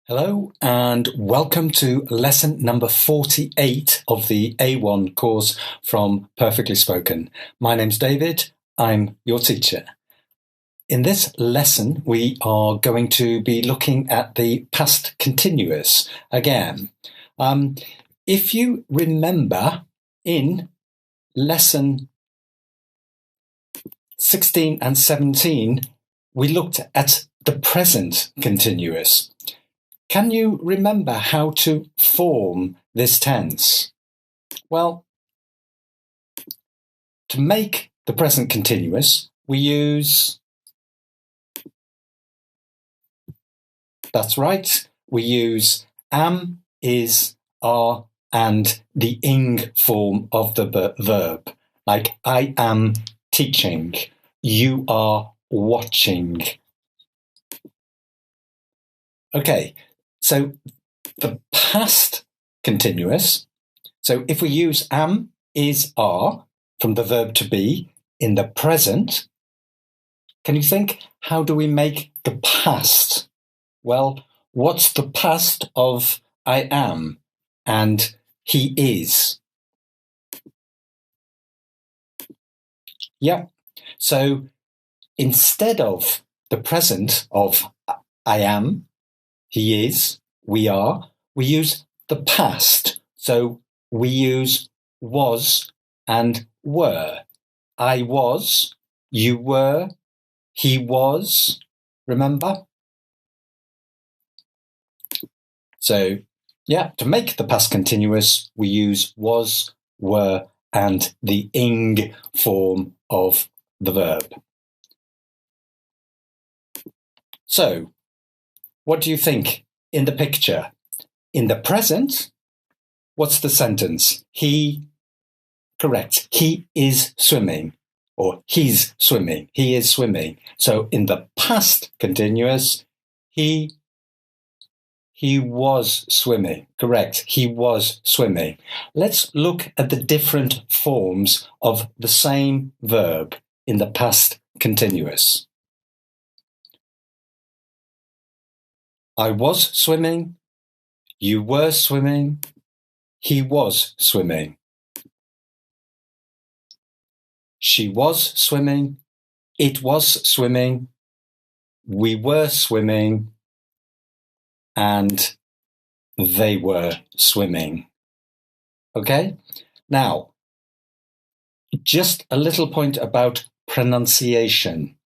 Hello and welcome to lesson number 48 of the A1 course from Perfectly Spoken. My name's David, I'm your teacher. In this lesson, we are going to be looking at the past continuous again. If you remember, in lesson 16 and 17, we looked at the present continuous. Can you remember how to form this tense? Well, to make the present continuous, we use, that's right, we use am, is, are, and the ing form of the verb. Like, I am teaching, you are watching. Okay, so the past continuous, so if we use am, is, are from the verb to be in the present, can you think, how do we make the past? Well, what's the past of I am and he is? Yeah, so instead of the present of I am, he is, we are, we use the past. So we use was and were. I was, you were, he was, remember? So, yeah, to make the past continuous, we use was, were, and the ing form of the verb. So, what do you think in the picture? In the present, what's the sentence? Correct, he is swimming, or he's swimming, he is swimming. So in the past continuous, he was swimming. Correct, he was swimming. Let's look at the different forms of the same verb in the past continuous. I was swimming, you were swimming, he was swimming. She was swimming, it was swimming, we were swimming, and they were swimming. Okay? Now, just a little point about pronunciation.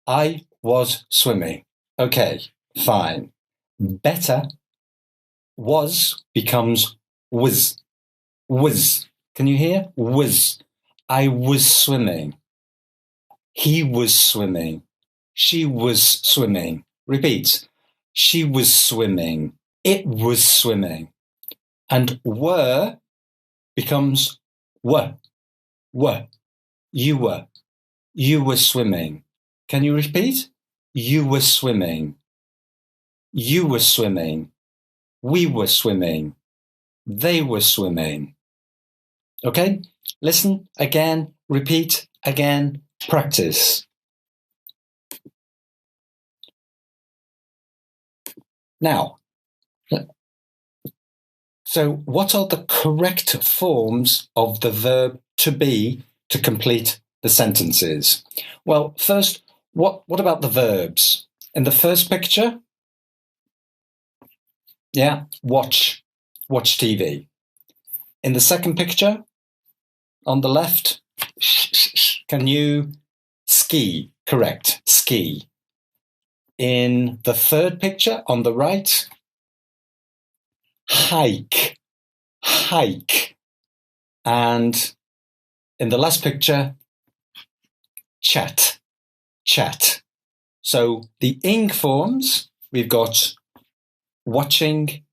I was swimming. Okay, fine. Better, was becomes was. Was. Can you hear? Was. I was swimming. He was swimming. She was swimming. Repeat. She was swimming. It was swimming. And were becomes were. Were. You were. You were swimming. Can you repeat? You were swimming. You were swimming. We were swimming. They were swimming. Okay? Listen again, repeat again, practice. Now, so what are the correct forms of the verb to be to complete the sentences? Well, first, what about the verbs? In the first picture, yeah, watch TV. In the second picture, on the left, can you ski? Correct, ski. In the third picture, on the right, hike. And in the last picture, chat. So the ing forms, we've got watching,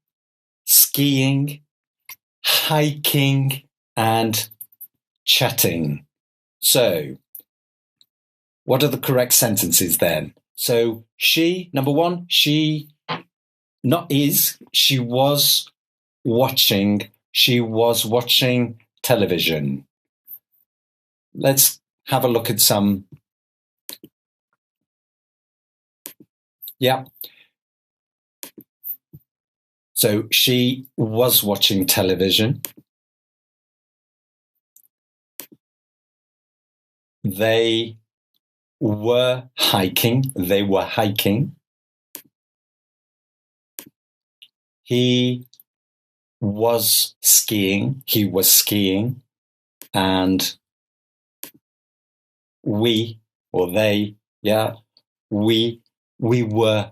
skiing, hiking, and chatting. So what are the correct sentences then? So she, number one, she was watching television. Let's have a look at some. Yeah. So she was watching television. They were hiking. They were hiking. He was skiing. He was skiing. And we, or they, yeah, we were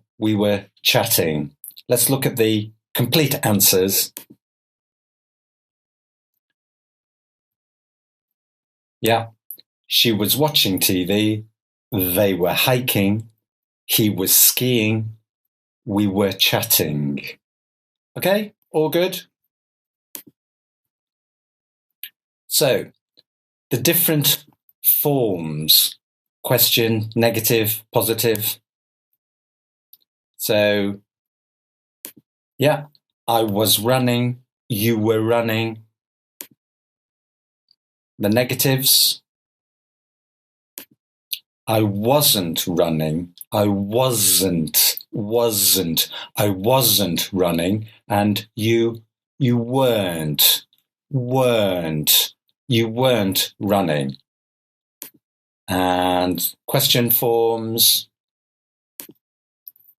chatting. Let's look at the complete answers. Yeah, she was watching TV. They were hiking. He was skiing. We were chatting. Okay, all good? So, the different forms: question, negative, positive. So, yeah, I was running, you were running. The negatives: I wasn't running, I wasn't running, and you weren't running. And question forms: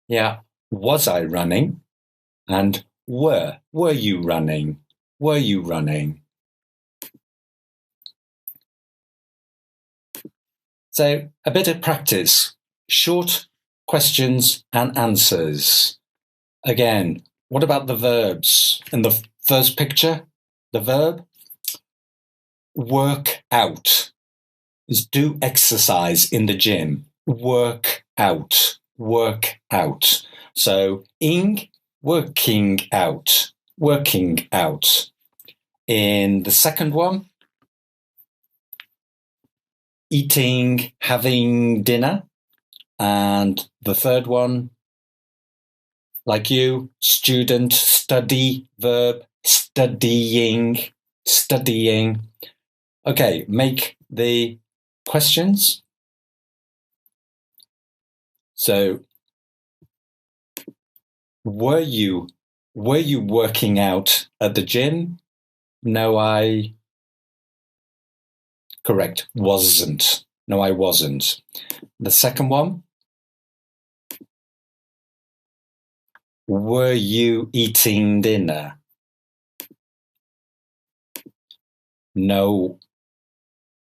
yeah, was I running? And were you running? Were you running? So a bit of practice. Short questions and answers. Again, what about the verbs? In the first picture, the verb work out is do exercise in the gym. Work out. So working out. In the second one, eating, having dinner. And the third one, like you, student, study, verb, studying. Okay, make the questions. So, were you working out at the gym? No, correct, wasn't. No, I wasn't. The second one, were you eating dinner? No,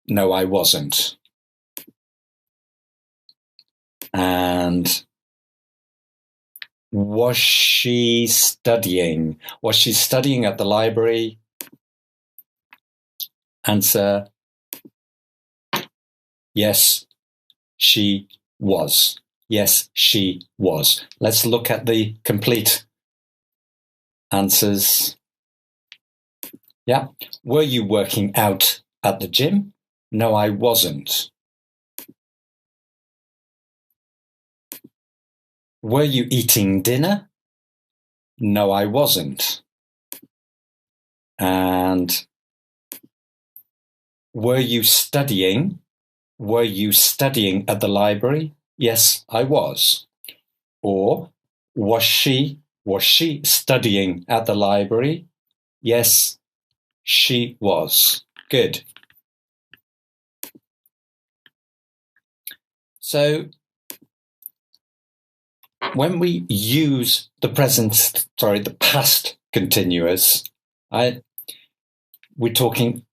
I wasn't. And was she studying? Was she studying at the library? Answer: yes, she was. Yes, she was. Let's look at the complete answers. Yeah. Were you working out at the gym? No, I wasn't. Were you eating dinner? No, I wasn't. And were you studying? Were you studying at the library? Yes, I was. Or was she studying at the library? Yes, she was. Good. So when we use the past continuous, we're talking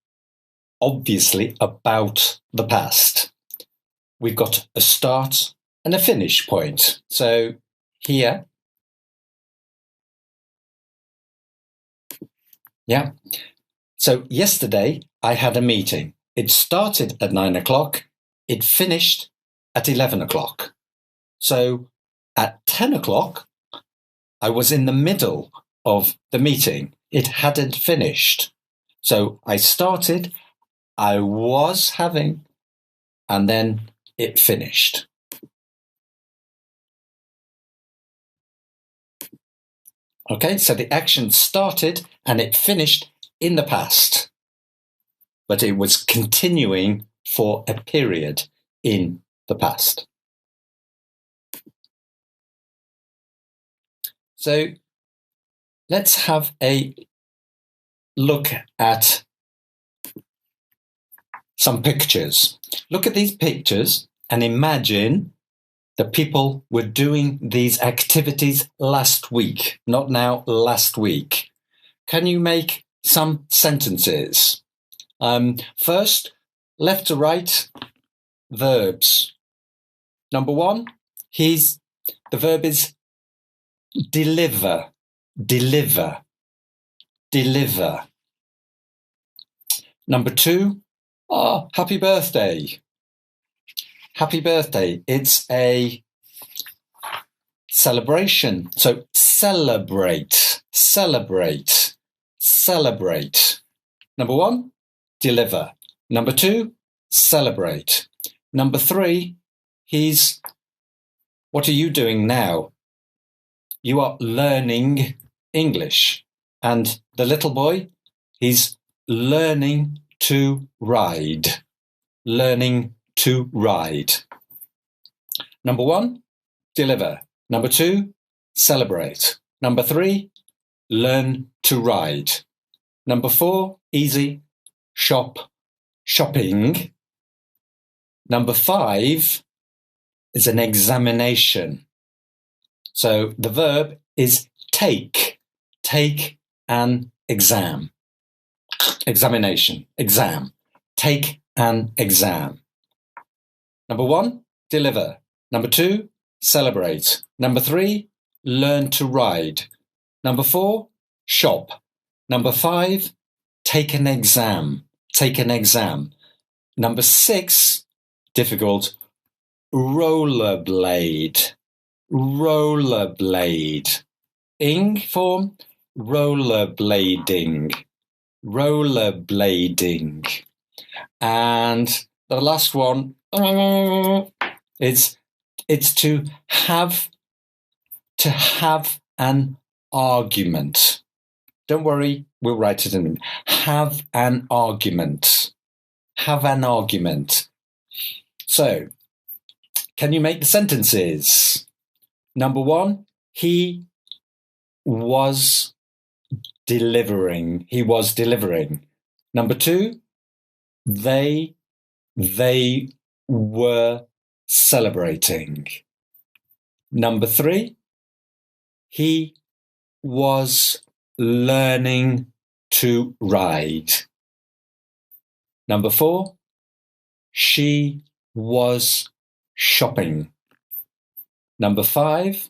obviously about the past. We've got a start and a finish point. So here, yeah. So yesterday I had a meeting. It started at 9 o'clock. It finished at 11 o'clock. So at 10 o'clock, I was in the middle of the meeting. It hadn't finished. So I started, I was having, and then it finished. Okay, so the action started and it finished in the past, but it was continuing for a period in the past. So let's have a look at some pictures. Look at these pictures and imagine the people were doing these activities last week, not now, last week. Can you make some sentences? First, left to right, verbs. Number one, the verb is deliver, deliver, deliver. Number two, happy birthday. Happy birthday. It's a celebration. So celebrate, celebrate, celebrate. Number one, deliver. Number two, celebrate. Number three, what are you doing now? You are learning English. And the little boy, he's learning to ride. Learning to ride. Number one, deliver. Number two, celebrate. Number three, learn to ride. Number four, easy, shopping. Number five is an examination. So the verb is take an exam. Examination, exam. Take an exam. Number one, deliver. Number two, celebrate. Number three, learn to ride. Number four, shop. Number five, take an exam. Take an exam. Number six, difficult, rollerblade. Rollerblade. Ing form, rollerblading. Rollerblading. And the last one is it's to have an argument. Don't worry, we'll write it in. Have an argument. Have an argument. So, can you make the sentences? Number one, he was delivering. He was delivering. Number two, they were celebrating. Number three, he was learning to ride. Number four, she was shopping. Number five,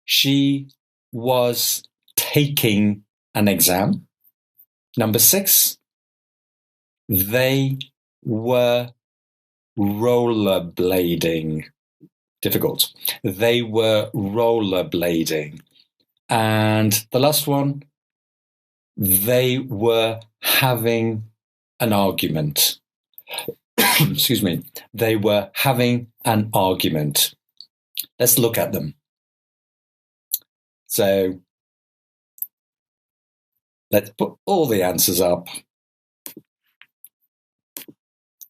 she was taking an exam. Number six, they were rollerblading. Difficult. They were rollerblading. And the last one, they were having an argument. Excuse me. They were having an argument. Let's look at them. So let's put all the answers up.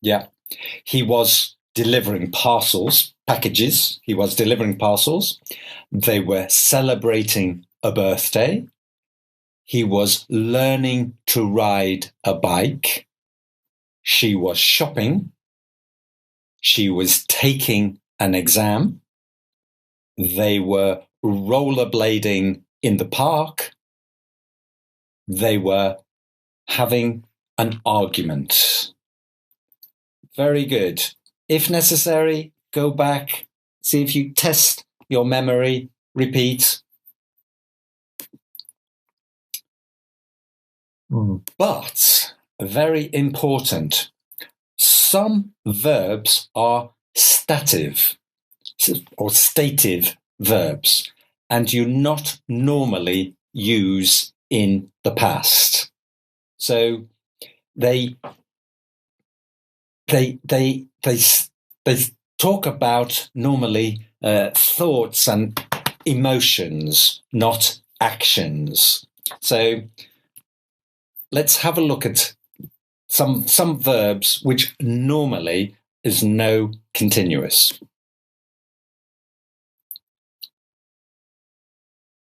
Yeah. He was delivering parcels, packages. He was delivering parcels. They were celebrating a birthday. He was learning to ride a bike. She was shopping. She was taking an exam. They were rollerblading in the park. They were having an argument. Very good. If necessary, go back, see if you test your memory, repeat. But, very important, some verbs are stative or stative verbs, and you not normally use in the past. So they talk about normally thoughts and emotions, not actions. So let's have a look at some verbs which normally is no continuous.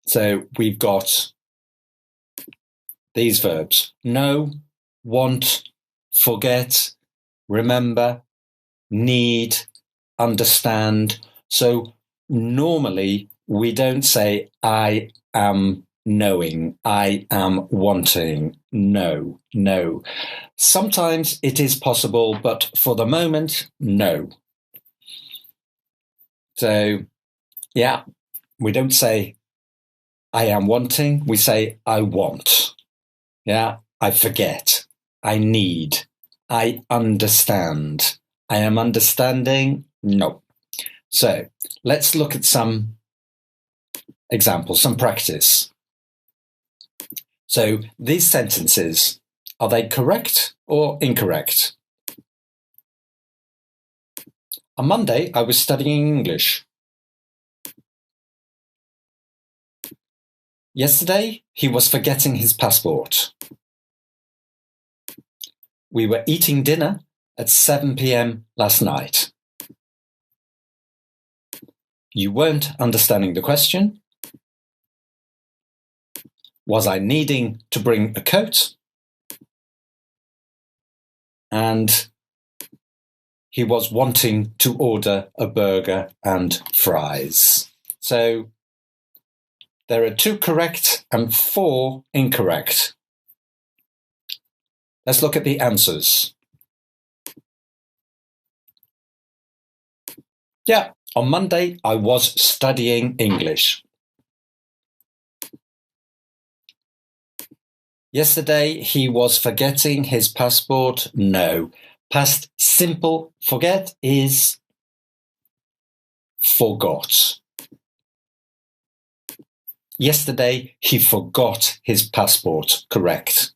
So we've got these verbs: know, want, forget, remember, need, understand. So normally we don't say I am knowing, I am wanting. No. Sometimes it is possible, but for the moment, no. So, yeah, we don't say I am wanting, we say I want. Yeah, I forget, I need, I understand, I am understanding. No. So let's look at some examples, some practice. So these sentences, are they correct or incorrect? On Monday, I was studying English. Yesterday, he was forgetting his passport. We were eating dinner at 7 p.m. last night. You weren't understanding the question. Was I needing to bring a coat? And he was wanting to order a burger and fries. So there are 2 correct and 4 incorrect. Let's look at the answers. Yeah, on Monday, I was studying English. Yesterday, he was forgetting his passport. No. Past simple forget is forgot. Yesterday, he forgot his passport. Correct.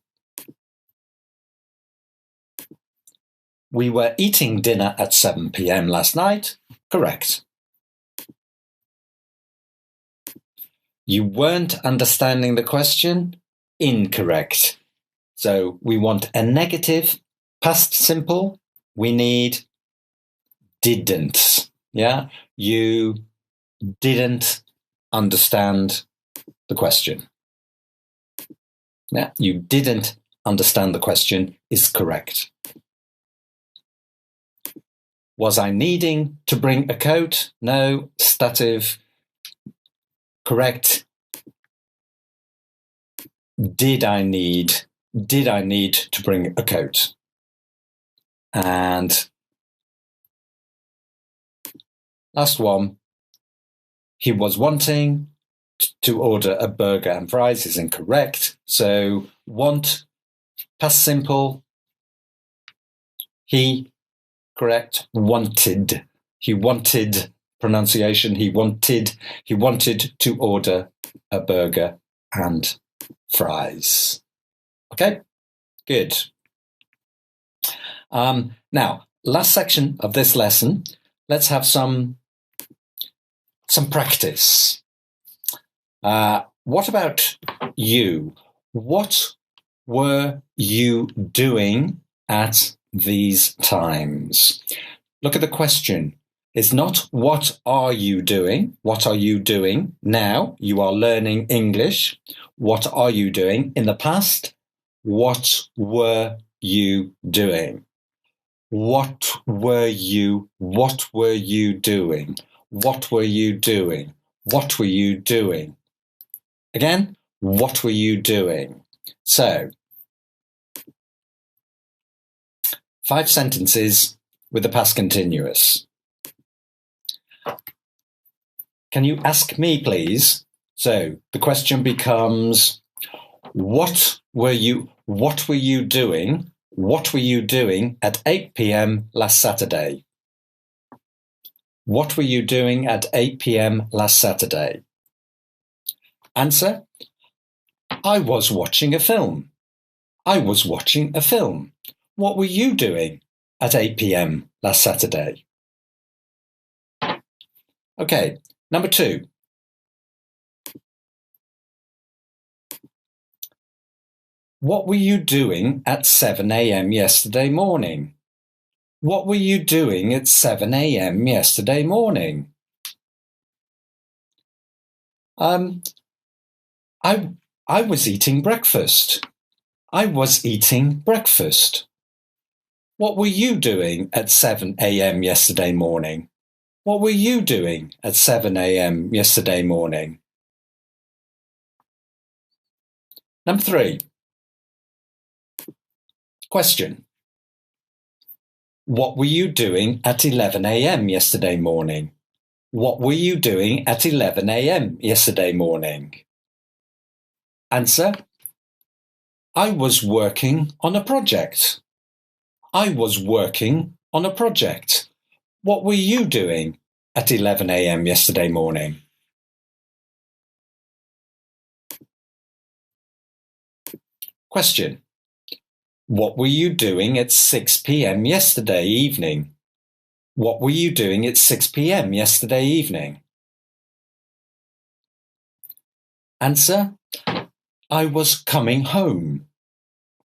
We were eating dinner at 7 p.m. last night. Correct. You weren't understanding the question. Incorrect. So we want a negative past simple. We need didn't. Yeah, you didn't understand the question. Yeah, you didn't understand the question is correct. Was I needing to bring a coat? No, stative. Correct. Did I need to bring a coat? And last one, he was wanting to order a burger and fries is incorrect. So want, past simple, he, correct, wanted. He wanted, pronunciation, he wanted to order a burger and fries. Okay, good. Now, last section of this lesson, let's have some practice. What about you? What were you doing at these times? Look at the question. It's not what are you doing? What are you doing now? You are learning English. What are you doing? In the past, what were you doing? What were you doing? What were you doing? What were you doing? Again, what were you doing? So, 5 sentences with the past continuous. Can you ask me, please? So, the question becomes, what were you doing? What were you doing at 8 p.m. last Saturday? What were you doing at 8 p.m. last Saturday? Answer, I was watching a film. I was watching a film. What were you doing at 8 p.m. last Saturday? Okay, number 2. What were you doing at 7 a.m. yesterday morning? What were you doing at 7 a.m. yesterday morning? I was eating breakfast. I was eating breakfast. What were you doing at 7 a.m. yesterday morning? What were you doing at 7 a.m. yesterday morning? Number 3. Question. What were you doing at 11 a.m. yesterday morning? What were you doing at 11 a.m. yesterday morning? Answer. I was working on a project. I was working on a project. What were you doing at 11 a.m. yesterday morning? Question. What were you doing at 6 p.m. yesterday evening? What were you doing at 6 p.m. yesterday evening? Answer. I was coming home.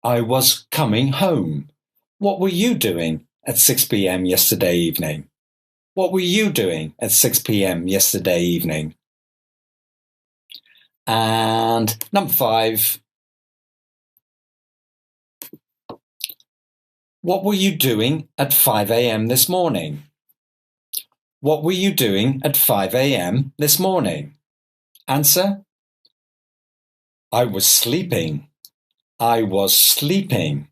I was coming home. What were you doing at 6 p.m. yesterday evening? What were you doing at 6 p.m. yesterday evening? And number 5. What were you doing at 5 a.m. this morning? What were you doing at 5 a.m. this morning? Answer. I was sleeping. I was sleeping.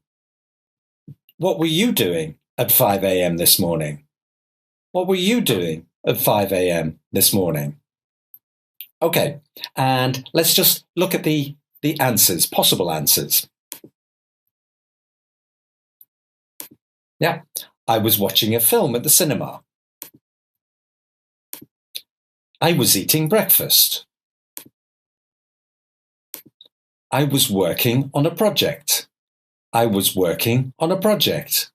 What were you doing at 5 a.m. this morning? What were you doing at 5 a.m. this morning? Okay, and let's just look at the answers, possible answers. Yeah, I was watching a film at the cinema. I was eating breakfast. I was working on a project. I was working on a project.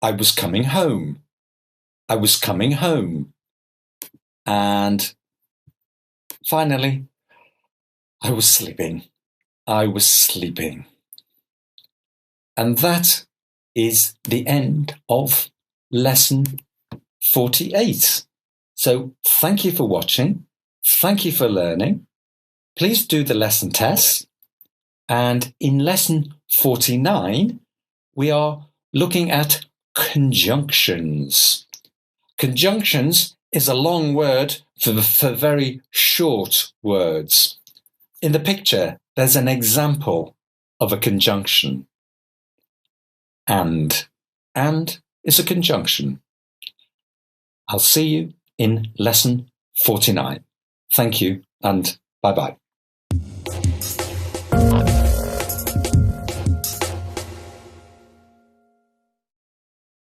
I was coming home. I was coming home. And finally, I was sleeping. I was sleeping. And that is the end of lesson 48. So thank you for watching. Thank you for learning. Please do the lesson tests. And in lesson 49, we are looking at conjunctions. Conjunctions is a long word for very short words. In the picture, there's an example of a conjunction. And is a conjunction. I'll see you in lesson 49. Thank you and bye-bye.